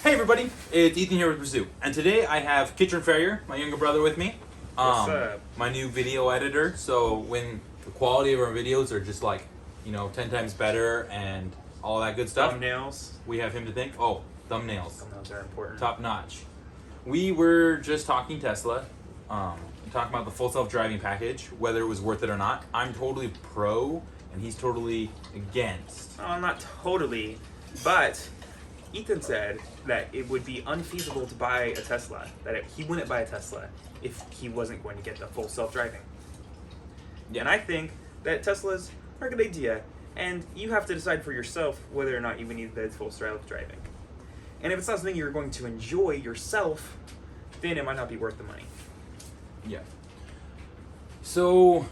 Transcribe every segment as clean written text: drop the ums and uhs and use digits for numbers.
Hey everybody, it's Ethan here with Pursuit, and today I have Kitchen Ferrier, my younger brother, with me. What's up? My new video editor. So when the quality of our videos are just like, 10 times better and all that good stuff, Thumbnails. we have him to thank. Oh, thumbnails, Thumbnails are important. top notch. We were just talking Tesla, talking about the full self-driving package, whether it was worth it or not. I'm totally pro, and he's totally against. Oh, not totally, but Ethan said that it would be unfeasible to buy a Tesla. He wouldn't buy a Tesla if he wasn't going to get the full self-driving. Yeah. And I think that Teslas are a good idea, and you have to decide for yourself whether or not you would need the full self-driving. And if it's not something you're going to enjoy yourself, then it might not be worth the money. Yeah. So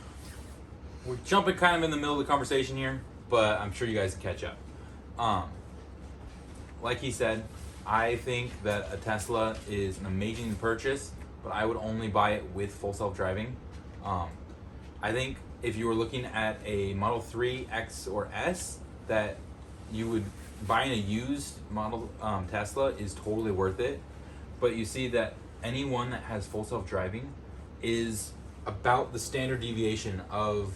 we're jumping kind of in the middle of the conversation here, but I'm sure you guys can catch up. Like he said, I think that a Tesla is an amazing purchase, but I would only buy it with full self-driving. I think if you were looking at a Model 3 X or S, that you would buying a used model Tesla is totally worth it. But you see that anyone that has full self-driving is about the standard deviation of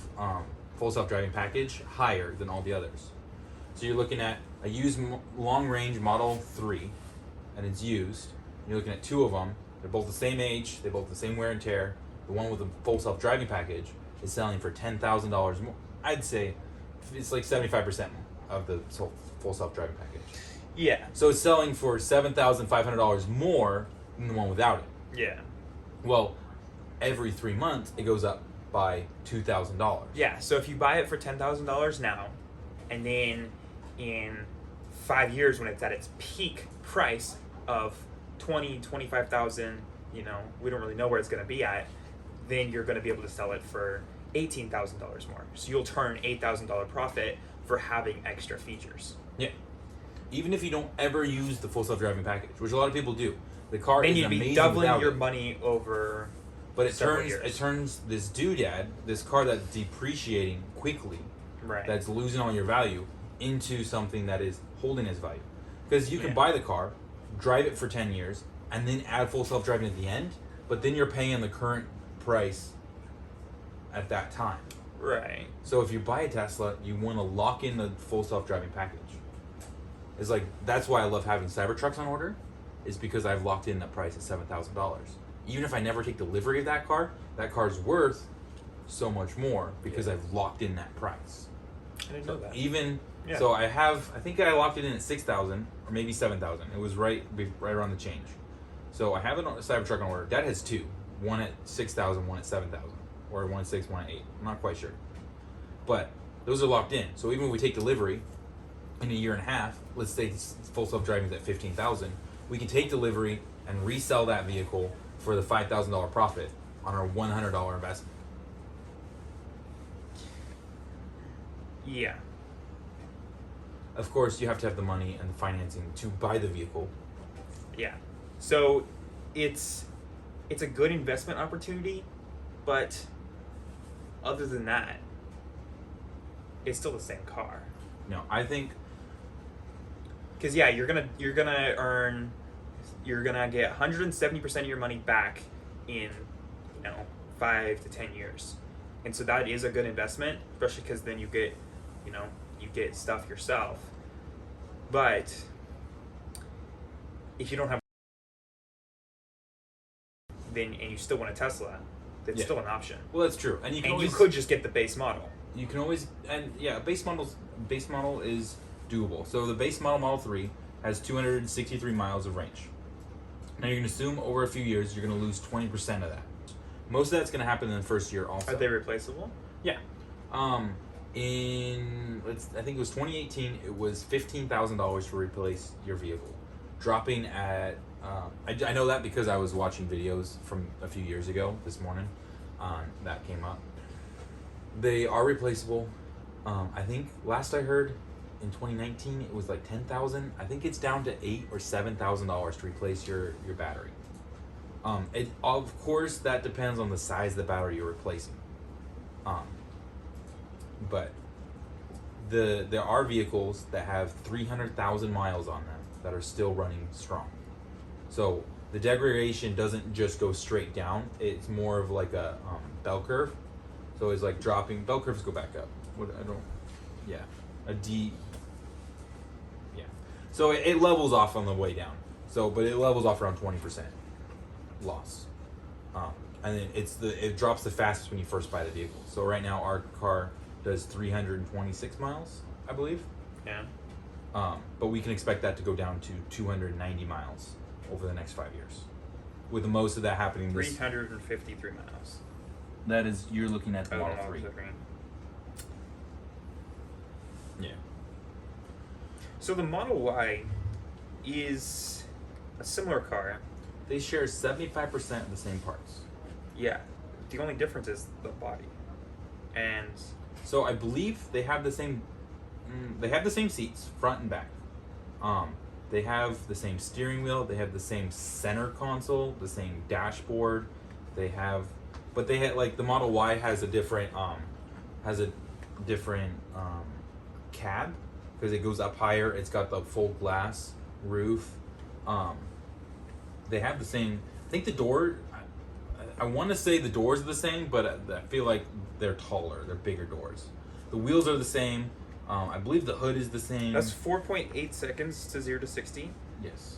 full self-driving package higher than all the others. So you're looking at a used long-range Model 3, and it's used. You're looking at two of them. They're both the same age. They both the same wear and tear. The one with the full self-driving package is selling for $10,000 more. I'd say it's like 75% of the full self-driving package. Yeah. So it's selling for $7,500 more than the one without it. Yeah. Well, every 3 months it goes up by $2,000. Yeah, so if you buy it for $10,000 now, and then in 5 years when it's at its peak price of 25,000, we don't really know where it's going to be at, then you're going to be able to sell it for $18,000 more. So you'll turn $8,000 profit for having extra features. Yeah. Even if you don't ever use the full self-driving package, which a lot of people do. The car Then is you'd amazing be doubling without your it. money over But it several turns years. this doodad, this car that's depreciating quickly, Right. that's losing all your value, into something that is holding its value. Because you can Yeah. buy the car, drive it for 10 years, and then add full self-driving at the end, but then you're paying the current price at that time. Right. So if you buy a Tesla, you want to lock in the full self-driving package. It's like, that's why I love having Cybertrucks on order, is because I've locked in that price at $7,000. Even if I never take delivery of that car's worth so much more because I've locked in that price. I didn't know that. Yeah. So I think I locked it in at 6,000 or maybe 7,000. It was right around the change. So I have a Cybertruck on order. Dad has two, one at 6,000, one at 7,000, or one at 6, one at 8. I'm not quite sure, but those are locked in. So even if we take delivery in a year and a half, let's say full self-driving is at 15,000, we can take delivery and resell that vehicle for the $5,000 profit on our $100 investment. Yeah. Of course, you have to have the money and the financing to buy the vehicle. Yeah. So it's a good investment opportunity, but other than that, it's still the same car. No, I think Because yeah, you're gonna get 170% of your money back in 5 to 10 years, and so that is a good investment, especially because then you get stuff yourself. But if you don't have and you still want a Tesla, that's still an option. well, that's true, and You could just get the base model. You can always, and yeah, base model is doable. So the base model 3 has 263 miles of range. Now you can assume over a few years you're going to lose 20% of that. Most of that's going to happen in the first year also. Are they replaceable? Yeah. I think it was 2018. It was $15,000 to replace your vehicle, dropping at. I know that because I was watching videos from a few years ago this morning. That came up. They are replaceable. I think last I heard, in 2019 it was like 10,000. I think it's down to $8,000 or $7,000 to replace your battery. Of course that depends on the size of the battery you're replacing. But there are vehicles that have 300,000 miles on them that are still running strong. So the degradation doesn't just go straight down. It's more of like a bell curve. So it's like dropping. Bell curves go back up. A D. Yeah. So it levels off on the way down. So, but it levels off around 20% loss. And then it drops the fastest when you first buy the vehicle. So right now our car does 326 miles, I believe. Yeah. But we can expect that to go down to 290 miles over the next 5 years, with most of that happening. 353 miles. That is, you're looking at the Model 3. Yeah. So the Model Y is a similar car. They share 75% of the same parts. Yeah. The only difference is the body. And so I believe they have the same. They have the same seats, front and back. They have the same steering wheel. They have the same center console, the same dashboard. But they had, like, the Model Y has a different cab because it goes up higher. It's got the full glass roof. They have the same. I think the door. I want to say the doors are the same, but I feel like they're taller. They're bigger doors. The wheels are the same. I believe the hood is the same. That's 4.8 seconds to 0 to 60. Yes.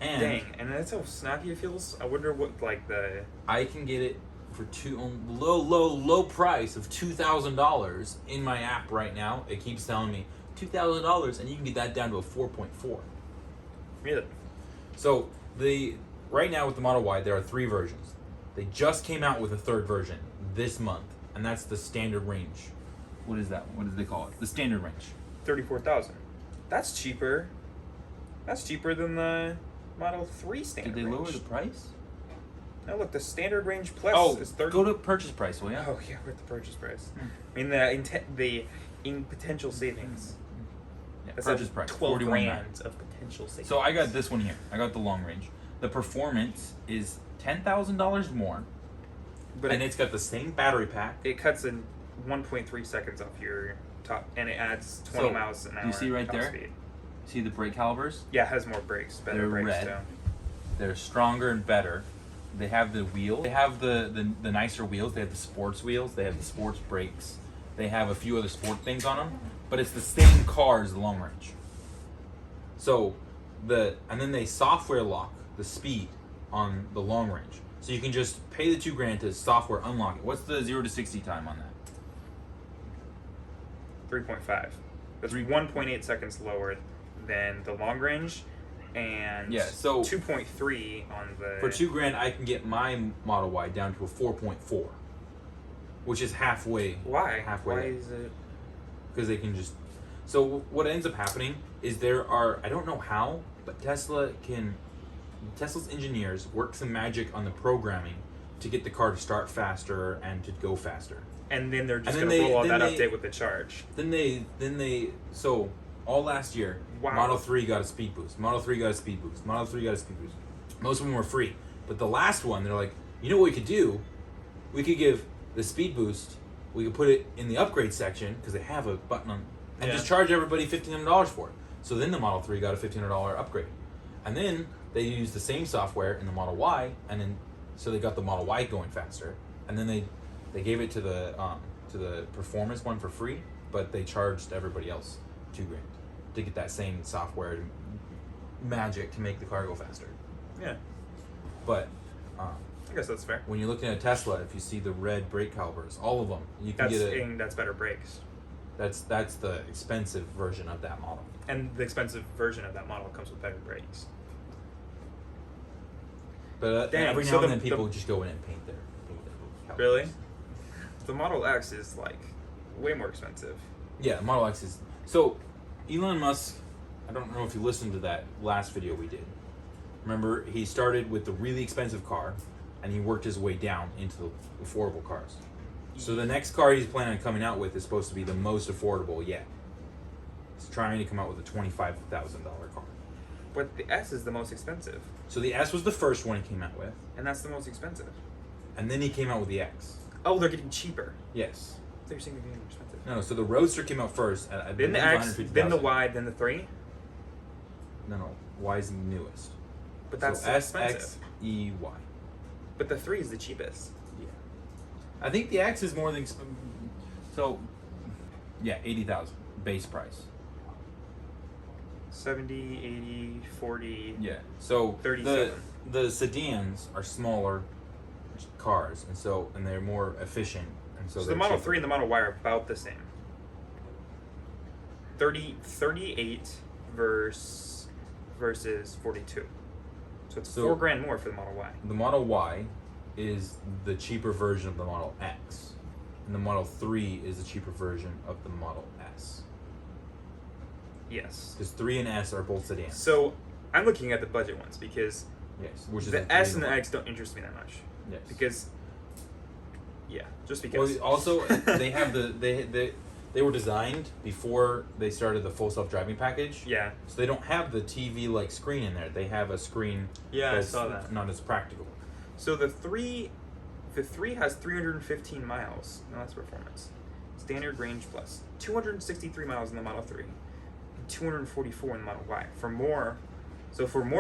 And dang, and that's how snappy it feels. I wonder what, like, the... I can get it for low price of $2,000 in my app right now. It keeps telling me $2,000, and you can get that down to a 4.4. Really? So right now with the Model Y, there are 3 versions. They just came out with a 3rd version this month, and that's the standard range. What is that? What do they call it? The standard range. 34,000. That's cheaper. That's cheaper than the Model 3 standard range. Did they lower the price? No, look, the standard range plus is 30. Go to purchase price, will you? Oh, yeah, we're at the purchase price. I mean, the potential savings. Yeah, That's purchase price, 12 $41.9. grand of potential savings. So I got this one here. I got the long range. The performance is $10,000 more, and it's got the same battery pack. It cuts in 1.3 seconds off your top, and it adds 20 miles an hour. Do you see right top there? Speed. See the brake calipers? Yeah, it has more brakes, better They're brakes red. too. They're stronger and better. They have the wheel. They have the nicer wheels. They have the sports wheels. They have the sports brakes. They have a few other sport things on them, but it's the same car as the long range. So and then they software lock the speed on the long range. So you can just pay the $2 grand to software unlock it. What's the 0 to 60 time on that? 3.5. That's 1.8 seconds lower than the long range, and 2.3 on the... For $2 grand, I can get my Model Y down to a 4.4, which is halfway. Why? Halfway. Why is it? Because they can just... So what ends up happening is I don't know how, but Tesla's engineers work some magic on the programming to get the car to start faster and to go faster. And then they're just going to roll out that update with the charge. So all last year, wow. Model 3 got a speed boost. Model 3 got a speed boost. Model 3 got a speed boost. Most of them were free. But the last one, they're like, you know what we could do? We could give the speed boost, we could put it in the upgrade section, because they have a button on, and just charge everybody $1,500 for it. So then the Model 3 got a $1,500 upgrade. And then they used the same software in the Model Y, and then so they got the Model Y going faster. And then they gave it to the performance one for free, but they charged everybody else $2 grand to get that same software magic to make the car go faster. Yeah. But I guess that's fair. when you're looking at a Tesla, if you see the red brake calipers, all of them, you can that's better brakes. That's the expensive version of that model. And the expensive version of that model comes with better brakes. But every now and then people just go in and paint their calipers. Really? The Model X is like way more expensive. Yeah, Model X is. So Elon Musk, I don't know if you listened to that last video we did. Remember, he started with the really expensive car, and he worked his way down into the affordable cars. So the next car he's planning on coming out with is supposed to be the most affordable yet. He's trying to come out with a $25,000 car. But the S is the most expensive. So the S was the first one he came out with. And that's the most expensive. And then he came out with the X. Oh, they're getting cheaper. Yes. I thought you were saying they're getting more expensive. No, so the Roadster came out first. Then the X, then the Y, then the 3? No. Y is the newest. But that's so expensive. S, X, E, Y. But the 3 is the cheapest. Yeah. I think the X is more than... So, yeah, 80,000 base price. 70, 80, 40. Yeah. So 37. the sedans are smaller cars, and they're more efficient, and so the Model 3 and the Model Y are about the same. 38 versus 42. So it's $4,000 more for the Model Y. The Model Y is the cheaper version of the Model X, and the Model 3 is the cheaper version of the Model S. Yes. Because 3 and S are both sedans. So I'm looking at the budget ones because which is the S and the X don't interest me that much. Yes. Because, just because. Well, also they have they were designed before they started the full self-driving package. Yeah. So they don't have the TV like screen in there. They have a screen. Yeah, that's I saw that. Not as practical. So the 3 has 315 miles. No, that's performance. Standard range plus 263 miles in the Model 3, and 244 in the Model Y. For more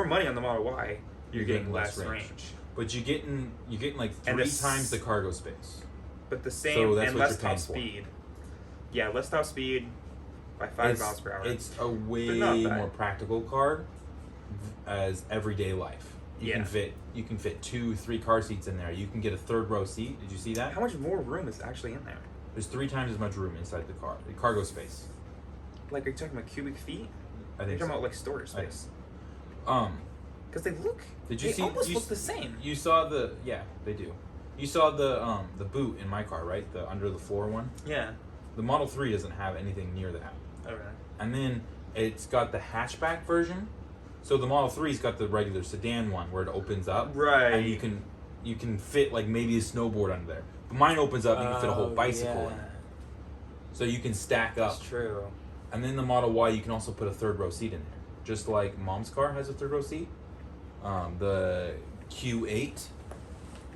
money on the Model Y, you're getting less range. But you're getting like 3 times the cargo space. But the same So that's and what less you're paying top for. speed. Yeah, less top speed by 5 miles per hour. It's a way not bad. more practical car as everyday life. You can fit 2-3 car seats in there. You can get a 3rd row seat. Did you see that? How much more room is actually in there? There's 3 times as much room inside the car. The cargo space. Like, are you talking about cubic feet? I think You're talking so. about like storage space. Because they almost look the same. You saw they do. You saw the boot in my car, right? The under the floor one. Yeah. The Model 3 doesn't have anything near that. Okay. And then it's got the hatchback version. So the Model 3's got the regular sedan one where it opens up. Right. And you can fit like maybe a snowboard under there. But mine opens up, you can fit a whole bicycle in there. So you can stack up. That's true. And then the Model Y, you can also put a 3rd row seat in there. Just like Mom's car has a 3rd row seat. The Q8.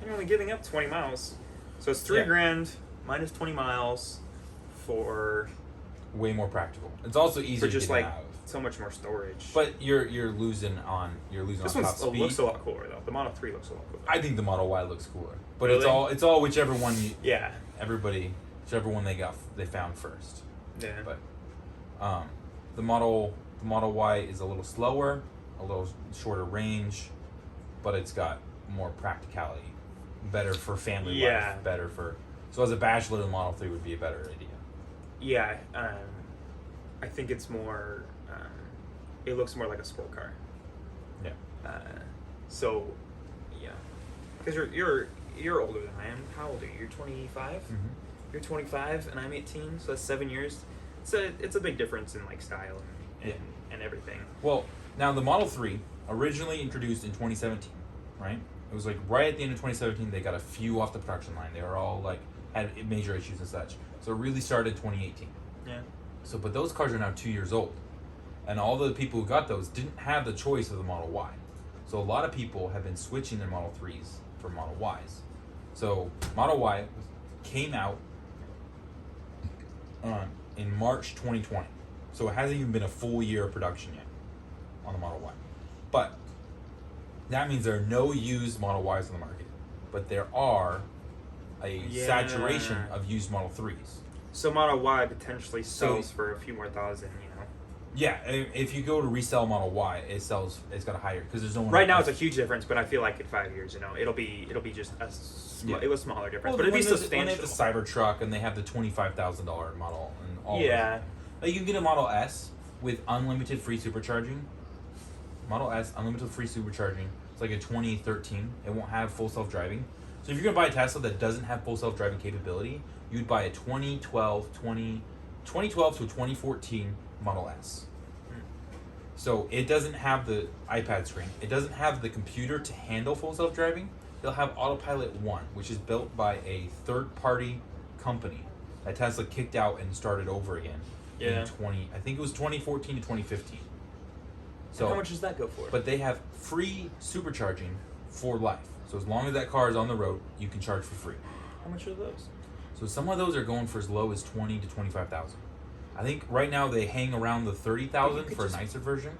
You're only giving up 20 miles. So it's $3,000 minus 20 miles for way more practical. It's also easier for just to like get out of. so much more storage. But you're losing on this top one speed. looks a lot cooler though. The Model 3 looks a lot cooler. I think the Model Y looks cooler. But Really? it's all whichever one Yeah. whichever one they found first. Yeah. But the Model Y is a little slower, a little shorter range, but it's got more practicality. Better for family Yeah. life. So as a bachelor, the Model 3 would be a better idea. Yeah. I think it's more. It looks more like a sport car. Yeah. So, yeah. Because you're older than I am. How old are you? You're 25. Mm-hmm. You're 25 and I'm 18, so that's 7 years. It's a big difference in like style and everything. Well, now the Model 3 originally introduced in 2017, right? It was like right at the end of 2017 they got a few off the production line. They were all like had major issues and such. So it really started 2018. Yeah. So but those cars are now 2 years old. And all the people who got those didn't have the choice of the Model Y. So a lot of people have been switching their Model 3s for Model Ys. So Model Y came out in March 2020. So it hasn't even been a full year of production yet on the Model Y. But that means there are no used Model Ys on the market. But there are a saturation of used Model 3s. So Model Y potentially sells for a few more thousand, you know. Yeah, if you go to resell Model Y, it's got a higher because there's no one. Right now it's a huge difference, but I feel like in 5 years, you know, it'll be just it was smaller difference, but it'd be substantial. When they have the Cybertruck and they have the $25,000 model and all. Yeah. Like you can get a Model S with unlimited free supercharging. Model S unlimited free supercharging. It's like a 2013. It won't have full self-driving. So if you're gonna buy a Tesla that doesn't have full self-driving capability, you'd buy a 2012 to 2014 Model S. So it doesn't have the iPad screen. It doesn't have the computer to handle full self-driving. It'll have Autopilot 1, which is built by a third-party company that Tesla kicked out and started over again. Yeah. I think it was 2014 to 2015. So how much does that go for? But they have free supercharging for life. So as long as that car is on the road, you can charge for free. How much are those? So some of those are going for as low as 20 to 25,000. I think right now they hang around the 30,000 for a nicer version.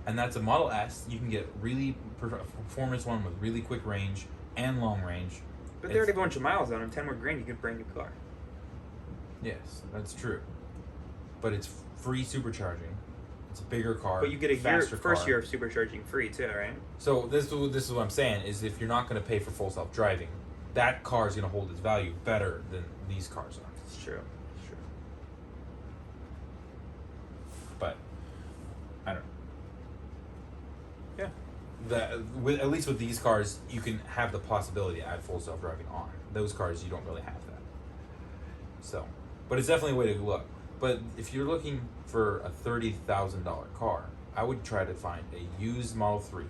And that's a Model S. You can get really performance one with really quick range and long range. But they already have a bunch of miles on them. 10 more grand, you get a brand new car. Yes, that's true. But it's free supercharging. It's a bigger car. But you get a first car. year of supercharging free too, right? So this is what I'm saying is if you're not going to pay for full self-driving, that car is going to hold its value better than these cars are. It's true. It's true. But I don't know. Yeah. At least with these cars, you can have the possibility to add full self-driving on. Those cars, you don't really have that. So, but it's definitely a way to look. But if you're looking for a $30,000 car, I would try to find a used Model 3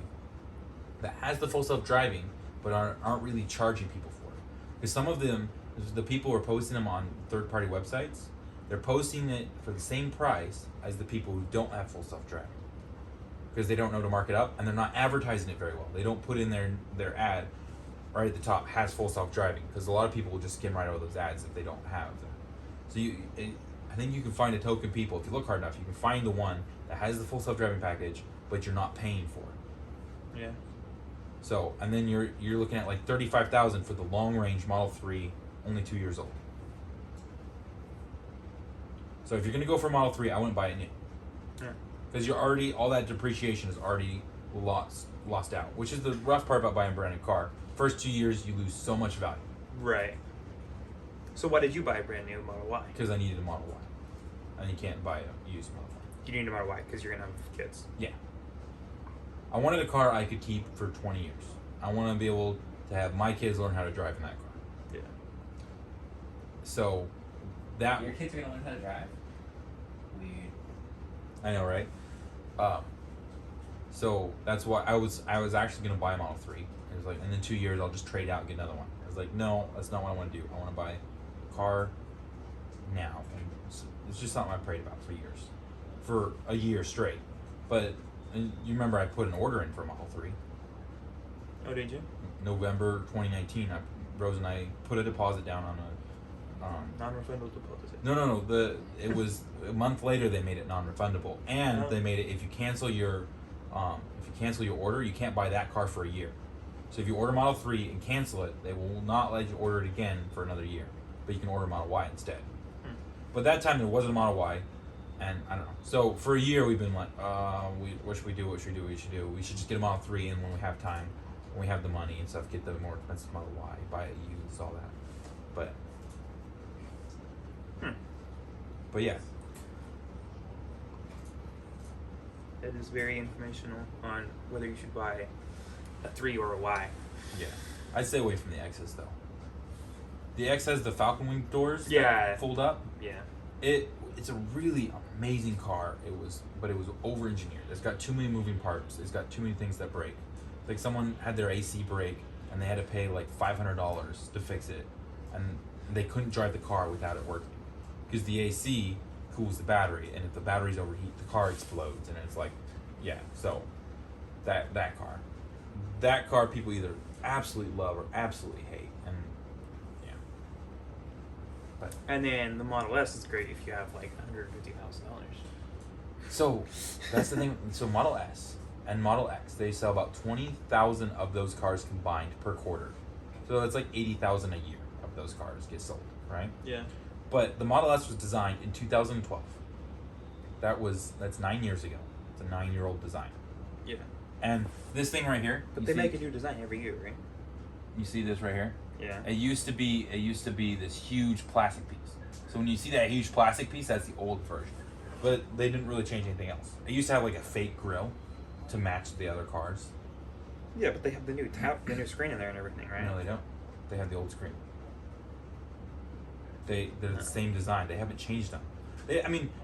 that has the full self-driving, but aren't really charging people for it. Because some of them, the people who are posting them on third-party websites, they're posting it for the same price as the people who don't have full self-driving. Because they don't know to mark it up, and they're not advertising it very well. They don't put in their ad right at the top, has full self-driving, because a lot of people will just skim right over those ads if they don't have them. So I think you can find a token people, if you look hard enough, you can find the one that has the full self-driving package, but you're not paying for it. Yeah. So, and then you're looking at like $35,000 for the long-range Model 3, only 2 years old. So if you're gonna go for Model 3, I wouldn't buy it new. Yeah. Because you're already, all that depreciation is already lost out, which is the rough part about buying a brand new car. First 2 years, you lose so much value. Right. So why did you buy a brand new Model Y? Because I needed a Model Y. And you can't buy a used Model Y. You need a Model Y because you're going to have kids. Yeah. I wanted a car I could keep for 20 years. I want to be able to have my kids learn how to drive in that car. Yeah. So, that... Your kids are going to learn how to drive? Weird. I know, right? So that's why I was actually gonna buy a Model 3. It was like, and in 2 years I'll just trade out and get another one. I was like, no, that's not what I want to do. I want to buy a car now, and it's just something I prayed about for years, for a year straight. But and you remember I put an order in for a Model 3. Oh, did you? November 2019. Rose and I put a deposit down on a. Non-refundable deposit. No. It was a month later they made it non-refundable, and they made it if you cancel your order, you can't buy that car for a year. So if you order Model 3 and cancel it, they will not let you order it again for another year. But you can order Model Y instead. But that time there wasn't a Model Y, and I don't know. So for a year we've been like, what should we do? What should we do? We should just get a Model 3, and when we have time, when we have the money and stuff, get the more expensive Model Y, buy it used, all that. But yeah. It is very informational on whether you should buy a 3 or a Y. Yeah. I'd stay away from the X's though. The X has the Falcon Wing doors that fold up. Yeah. It's a really amazing car. But it was over engineered. It's got too many moving parts. It's got too many things that break. Like someone had their AC break and they had to pay like $500 to fix it, and they couldn't drive the car without it working. Because the AC cools the battery, and if the batteries overheat, the car explodes, and it's like, yeah. So that car people either absolutely love or absolutely hate, and yeah. But And then the Model S is great if you have like $150,000. so that's the thing. So Model S and Model X, they sell about 20,000 of those cars combined per quarter. So that's like 80,000 a year of those cars get sold, right? Yeah. But the Model S was designed in 2012. That's 9 years ago. It's a 9-year-old design. Yeah. And this thing right here. But they make a new design every year, right? You see this right here? Yeah. It used to be this huge plastic piece. So when you see that huge plastic piece, that's the old version. But they didn't really change anything else. It used to have like a fake grill to match the other cars. Yeah, but they have the new the new screen in there and everything, right? No, they don't. They have the old screen. They're the same design. They haven't changed them.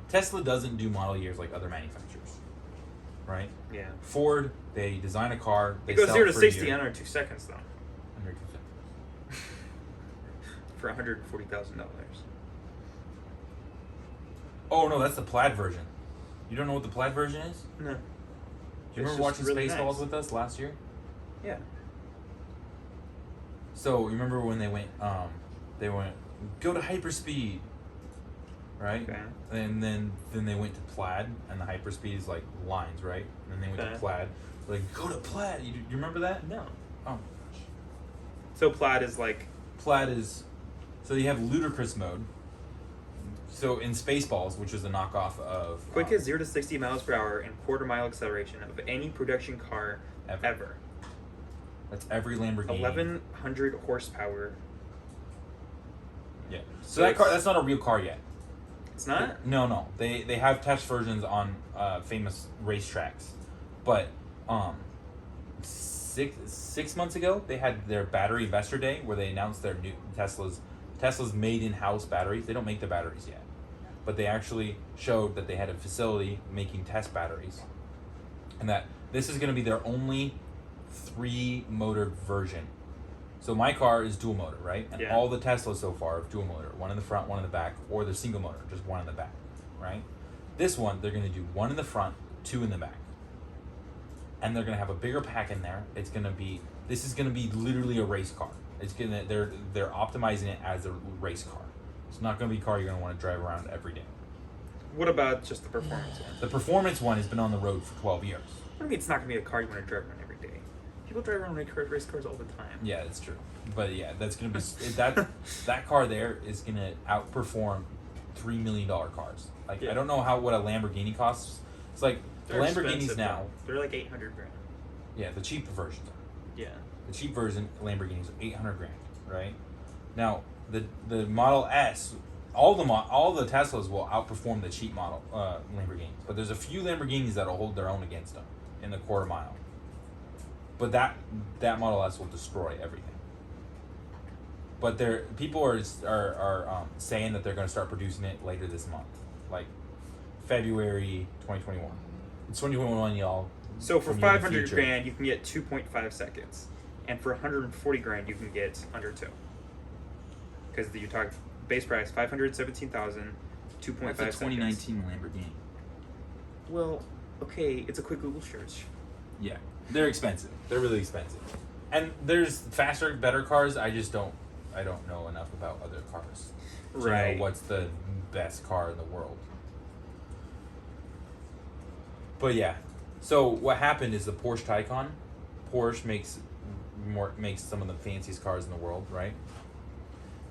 Tesla doesn't do model years like other manufacturers, right? Yeah. Ford, they design a car. They It goes sell 0 it to for a 60 year. under 2 seconds, though. Under 2 seconds. For $140,000. Oh no, that's the plaid version. You don't know what the plaid version is? No. Do you remember watching really Spaceballs nice. with us last year? Yeah. So you remember when they went go to hyperspeed. right? Okay. And then they went to plaid, and the hyperspeed is like lines, right? And then they went to plaid. Like, go to plaid. You remember that? No. Oh. So plaid is like. Plaid is, so you have ludicrous mode. So in Spaceballs, which is a knockoff of Quickest 0 to 60 miles per hour and quarter-mile acceleration of any production car ever. That's every Lamborghini. 1,100 horsepower. Yeah. So that car, that's not a real car yet. It's not? No. They have test versions on famous racetracks, but 6 months ago they had their battery investor day where they announced their new Tesla's made in-house batteries. They don't make the batteries yet, but they actually showed that they had a facility making test batteries, and that this is going to be their only 3-motor version. So my car is dual motor, right? And all the Teslas so far are dual motor, one in the front, one in the back, or they're single motor, just one in the back, right? This one, they're going to do 1 in the front, 2 in the back. And they're going to have a bigger pack in there. This is going to be literally a race car. They're optimizing it as a race car. It's not going to be a car you're going to want to drive around every day. What about just the performance one? The performance one has been on the road for 12 years. What do you mean it's not going to be a car you want to drive around every day? People drive around race cars all the time. Yeah, that's true. But yeah, that's going to be that car there is going to outperform $3 million cars. Like I don't know what a Lamborghini costs. It's like the Lamborghinis now. They're like $800,000. Yeah, the cheap versions are. Yeah. The cheap version Lamborghinis are $800,000, right? Now the Model S, all the Teslas will outperform the cheap model Lamborghinis, but there's a few Lamborghinis that'll hold their own against them in the quarter mile. But that Model S will destroy everything. But people are saying that they're going to start producing it later this month, like February 2021. It's 2021, y'all. So for $500,000, you can get 2.5 seconds, and for $140,000, you can get under 2. Because you talk base price $517,000, 2.5 seconds. That's a 2019 Lamborghini. Well, okay, it's a quick Google search. Yeah, they're expensive. They're really expensive, and there's faster, better cars. I don't know enough about other cars to know what's the best car in the world. But yeah, so what happened is the Porsche Taycan. Porsche makes some of the fanciest cars in the world, right?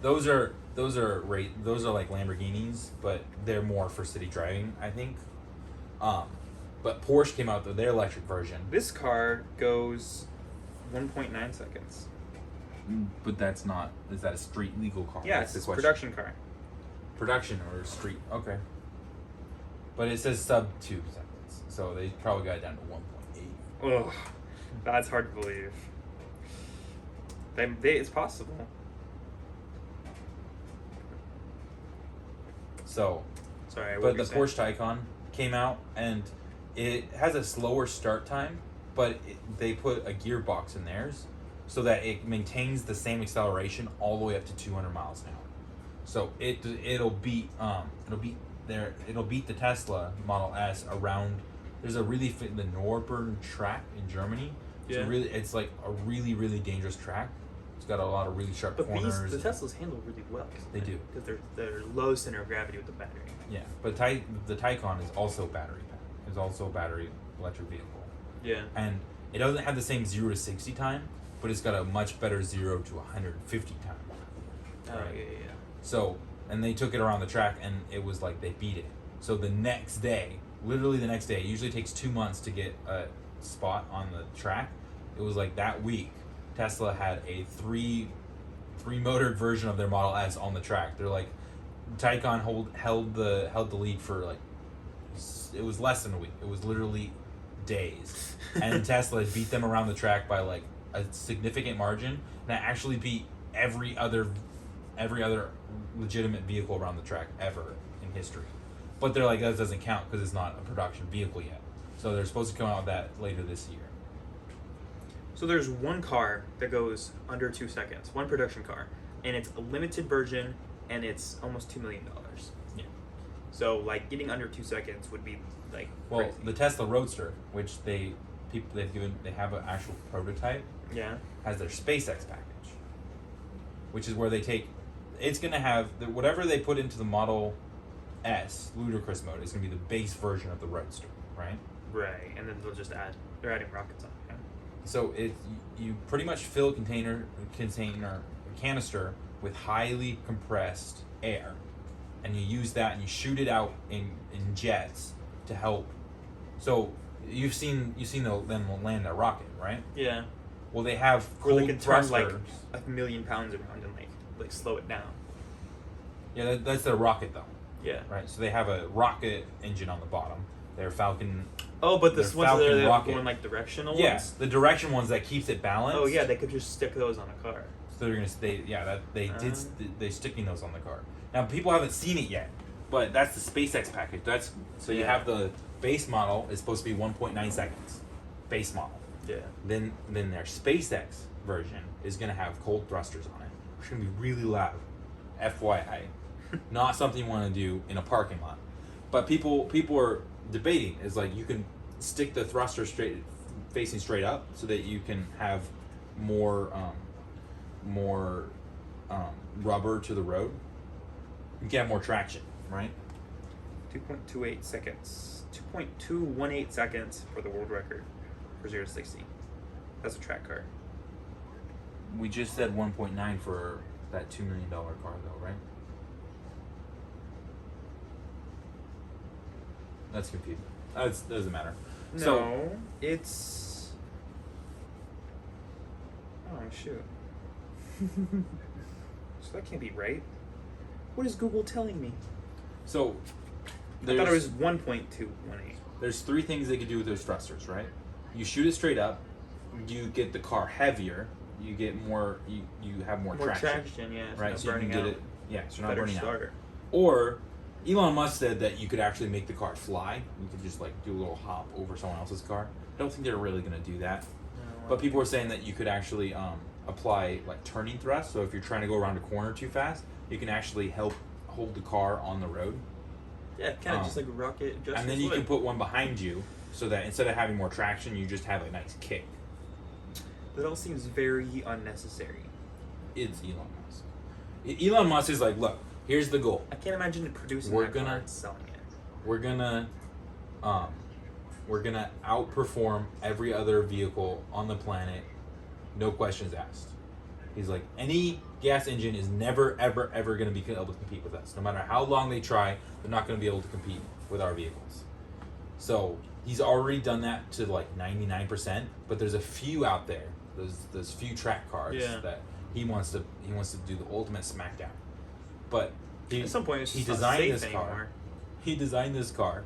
Those are like Lamborghinis, but they're more for city driving, I think. But Porsche came out with their electric version. This car goes 1.9 seconds. But that's not. Is that a street legal car? Yeah, that's it's a production car. Production or street? Okay. But it says sub 2 seconds, so they probably got it down to 1.8. Ugh, that's hard to believe. It's possible. So, sorry. But the Porsche Taycan came out and it has a slower start time, but they put a gearbox in theirs so that it maintains the same acceleration all the way up to 200 miles an hour. So it'll beat the Tesla Model S around. There's a really the Nürburgring track in Germany. Yeah. It's like a really, really dangerous track. It's got a lot of really sharp corners. The Teslas handle really well. They do. Because they're low center of gravity with the battery. Yeah, but the Taycan is also battery pack. Is also a battery electric vehicle. Yeah. And it doesn't have the same 0 to 60 time, but it's got a much better 0 to 150 time. Oh, right? yeah. So, and they took it around the track, and it was like they beat it. So the next day, literally the next day, it usually takes 2 months to get a spot on the track. It was like that week, Tesla had a three-motored version of their Model S on the track. They're like, Taycan held the lead for like, it was less than a week. It was literally days, and Tesla beat them around the track by like a significant margin, and that actually beat every other legitimate vehicle around the track ever in history. But they're like, that doesn't count because it's not a production vehicle yet. So they're supposed to come out with that later this year. So there's one car that goes under 2 seconds, one production car, and it's a limited version, and it's almost $2 million. Yeah. So like getting under 2 seconds would be like Well, crazy. the Tesla Roadster, which they have an actual prototype, has their SpaceX package, which is where they take. It's gonna have whatever they put into the Model S, Ludicrous Mode, is going to be the base version of the Roadster, right? Right, and then they're adding rockets on it. So you pretty much fill a canister with highly compressed air, and you use that and you shoot it out in jets to help. So you've seen them land a rocket, right? Yeah. Well, they have Where cold they can turn thrusters. like 1,000,000 pounds around and like slow it down. Yeah, that's their rocket though, Yeah. right? So they have a rocket engine on the bottom. Their Falcon. Oh, but this Their ones that Falcon are rocket. going like directional Yes, ones. the direction ones that keeps it balanced. Oh yeah, they could just stick those on a car. So they're gonna stay. Yeah, that they're sticking those on the car. Now people haven't seen it yet, but that's the SpaceX package. That's so you Yeah. have the base model is supposed to be 1.9 seconds, base model. Yeah. Then their SpaceX version is gonna have cold thrusters on it. It's gonna be really loud. FYI, not something you want to do in a parking lot. But people are debating is like you can stick the thruster facing straight up so that you can have more rubber to the road. You can have more traction, right? 2.28 seconds. 2.218 seconds for the world record for 0 to 60. That's a track car. We just said 1.9 for that $2 million car, though, right? That's confusing. That doesn't matter. No, So it's. Oh shoot. So that can't be right. What is Google telling me? so I thought it was 1.218. there's three things they could do with those thrusters, right? You shoot it straight up. You get the car heavier. You get more. You have more traction. Yeah. It's Right, not so you can burning get out. it. Yeah, so you're not Better burning out. starter. Or Elon Musk said that you could actually make the car fly. You could just like do a little hop over someone else's car. I don't think they're really going to do that. No, But people are saying that you could actually apply like turning thrust. So if you're trying to go around a corner too fast, you can actually help hold the car on the road. Yeah, kind of just like a rocket. Just And then you can put one behind you so that instead of having more traction, you just have a nice kick. That all seems very unnecessary. It's Elon Musk. Elon Musk is like, look, here's the goal. I can't imagine producing We're that car gonna- and selling it. We're gonna outperform every other vehicle on the planet, no questions asked. He's like, any gas engine is never, ever, ever gonna be able to compete with us. No matter how long they try, they're not gonna be able to compete with our vehicles. So he's already done that to like 99%, but there's a few out there. There's few track cars Yeah. that he wants to do the ultimate smackdown. But At some point, it's he just not designed safe this car. anymore. He designed this car,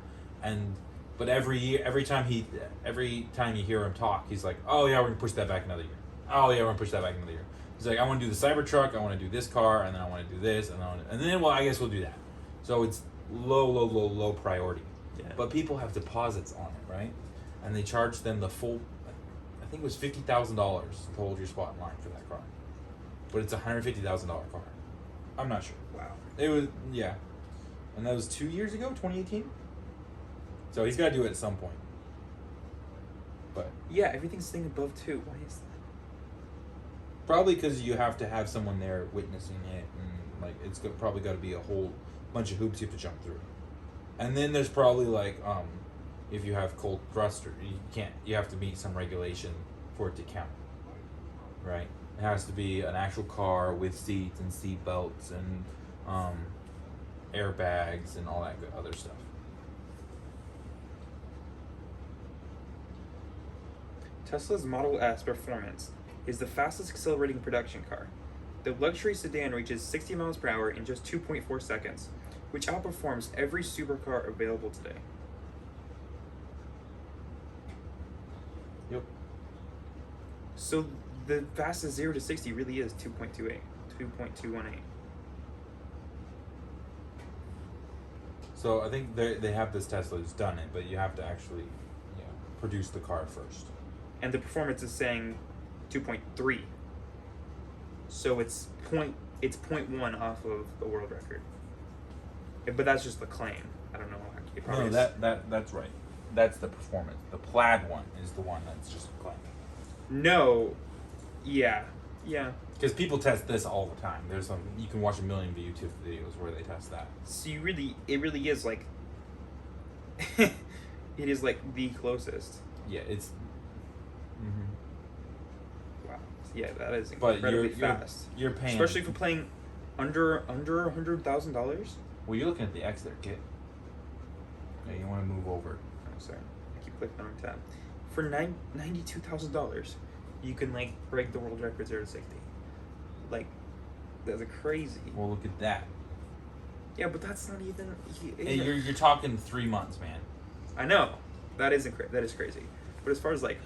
but every time you hear him talk, he's like, "Oh yeah, we're gonna push that back another year. Oh yeah, we're gonna push that back another year." He's like, "I want to do the Cybertruck. I want to do this car, and then I want to do this, and then well, I guess we'll do that." So it's low priority. Yeah. But people have deposits on it, right? And they charge them the full. I think it was $50,000 to hold your spot in line for that car, but it's a $150,000 car. I'm not sure. Wow. It was, yeah. And that was 2 years ago, 2018? So he's got to do it at some point. But Yeah, everything's staying above 2. Why is that? probably because you have to have someone there witnessing it, and like probably got to be a whole bunch of hoops you have to jump through. And then there's probably like, if you have cold thruster, you have to meet some regulation for it to count. Right? It has to be an actual car with seats and seat belts and airbags and all that good other stuff. Tesla's Model S Performance is the fastest accelerating production car. The luxury sedan reaches 60 miles per hour in just 2.4 seconds, which outperforms every supercar available today. Yep. So the fastest 0 to 60 really is 2.28, 2.218. So I think they have this Tesla who's done it, but you have to actually produce the car first. And the performance is saying 2.3. So it's 0.1 off of the world record. But that's just the claim. I don't know. It probably No, is. that's right. That's the performance. The plaid one is the one that's just a claim. No. Yeah. Yeah. Because people test this all the time. You can watch a million YouTube videos where they test that. So it really is like, it is like the closest. Yeah, it's. Mm-hmm. Wow. Yeah, that is But incredibly fast. You're paying, especially for playing under $100,000. Well, you're looking at the X there, kid. Yeah, you want to move over. Oh, sorry, I keep clicking on tab. For $92,000, you can like break the world record 0 to 60. Like, that's crazy. Well, look at that. Yeah, but that's not even. Hey, you're talking 3 months, man. I know, that is crazy. But as far as like,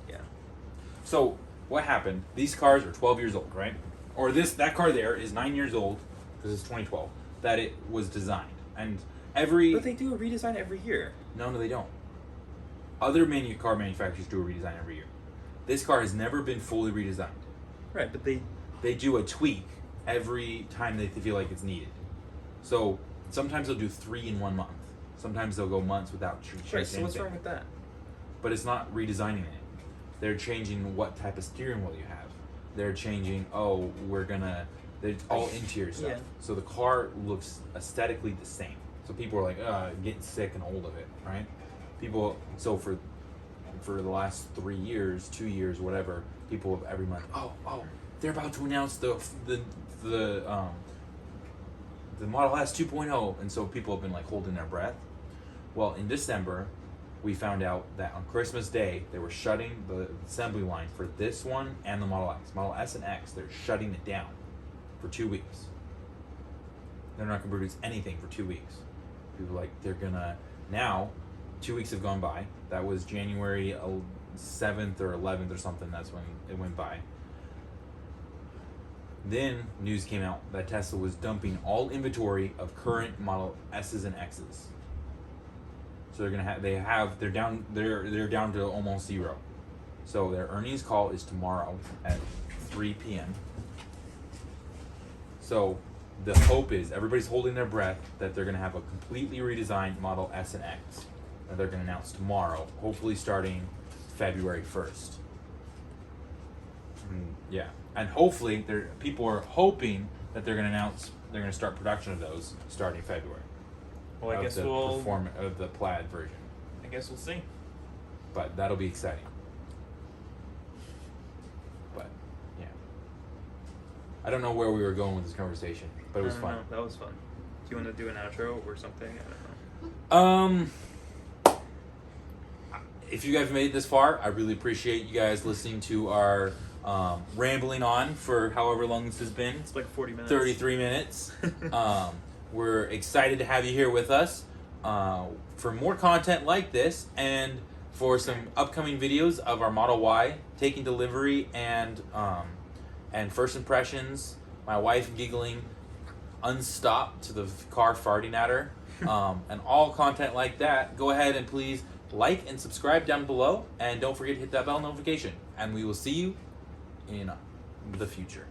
yeah. So what happened? These cars are 12 years old, right? Or that car there is 9 years old because it's 2012 that it was designed, and But they do a redesign every year. No, they don't. Other car manufacturers do a redesign every year. This car has never been fully redesigned. Right, but They do a tweak every time they feel like it's needed. So sometimes they'll do 3 in 1 month. Sometimes they'll go months without changing right. So what's anything. wrong with that? But it's not redesigning it. They're changing what type of steering wheel you have. They're changing. They're all interior stuff. Yeah. So the car looks aesthetically the same. So people are like, getting sick and old of it, right? So for the last 3 years, 2 years, whatever, people have every month, they're about to announce the Model S 2.0, and so people have been like holding their breath. Well, in December, we found out that on Christmas Day, they were shutting the assembly line for this one and the Model X. Model S and X, they're shutting it down for 2 weeks. They're not going to produce anything for 2 weeks. People are like, they're going to, now, 2 weeks have gone by. That was January 7th or 11th or something. That's when it went by. Then news came out that Tesla was dumping all inventory of current Model S's and X's. So they're down to almost zero. So their earnings call is tomorrow at 3 p.m. So the hope is everybody's holding their breath that they're going to have a completely redesigned Model S and X that they're going to announce tomorrow, hopefully starting February 1st. Yeah. And hopefully, people are hoping that they're going to start production of those starting February. Well, I guess of the plaid version. I guess we'll see. But that'll be exciting. But yeah, I don't know where we were going with this conversation, but it was fun. That was fun. Do you want to do an outro or something? I don't know. If you guys have made it this far, I really appreciate you guys listening to our rambling on for however long this has been. It's like 40 minutes. 33 minutes. We're excited to have you here with us for more content like this and for some upcoming videos of our Model Y taking delivery and first impressions, my wife giggling unstopped to the car farting at her, and all content like that. Go ahead and please like and subscribe down below, and don't forget to hit that bell notification, and we will see you in the future.